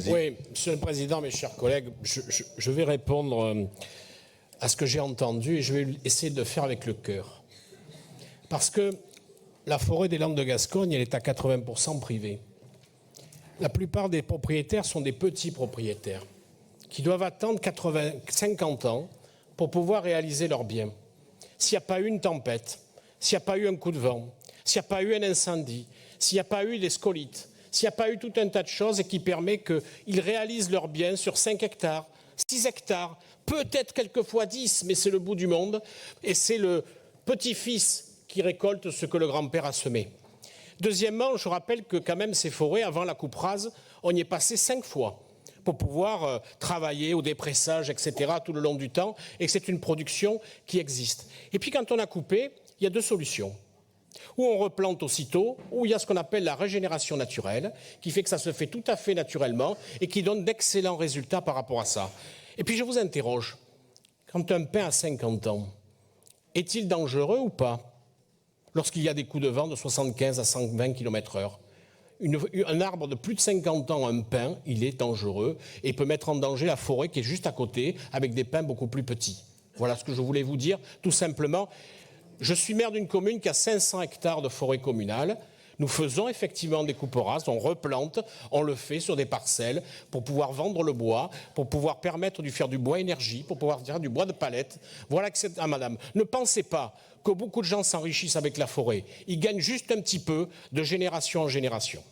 Oui, Monsieur le Président, mes chers collègues, je vais répondre à ce que j'ai entendu et je vais essayer de le faire avec le cœur. Parce que la forêt des Landes de Gascogne, elle est à 80% privée. La plupart des propriétaires sont des petits propriétaires qui doivent attendre 50 ans pour pouvoir réaliser leurs biens. S'il n'y a pas eu une tempête, s'il n'y a pas eu un coup de vent, s'il n'y a pas eu un incendie, s'il n'y a pas eu des scolites, s'il n'y a pas eu tout un tas de choses et qui permet qu'ils réalisent leurs biens sur 5 hectares, 6 hectares, peut-être quelquefois 10, mais c'est le bout du monde, et c'est le petit-fils qui récolte ce que le grand-père a semé. Deuxièmement, je rappelle que quand même ces forêts, avant la coupe rase, on y est passé 5 fois pour pouvoir travailler au dépressage, etc., tout le long du temps, et que c'est une production qui existe. Et puis quand on a coupé, il y a 2 solutions. Ou on replante aussitôt, ou il y a ce qu'on appelle la régénération naturelle, qui fait que ça se fait tout à fait naturellement et qui donne d'excellents résultats par rapport à ça. Et puis je vous interroge, quand un pin a 50 ans, est-il dangereux ou pas lorsqu'il y a des coups de vent de 75 à 120 km/h? Un arbre de plus de 50 ans, un pin, il est dangereux et peut mettre en danger la forêt qui est juste à côté avec des pins beaucoup plus petits. Voilà ce que je voulais vous dire, tout simplement. Je suis maire d'une commune qui a 500 hectares de forêt communale. Nous faisons effectivement des coupes rases, on replante, on le fait sur des parcelles pour pouvoir vendre le bois, pour pouvoir permettre de faire du bois énergie, pour pouvoir faire du bois de palette. Voilà que c'est... Ah madame, ne pensez pas que beaucoup de gens s'enrichissent avec la forêt. Ils gagnent juste un petit peu de génération en génération.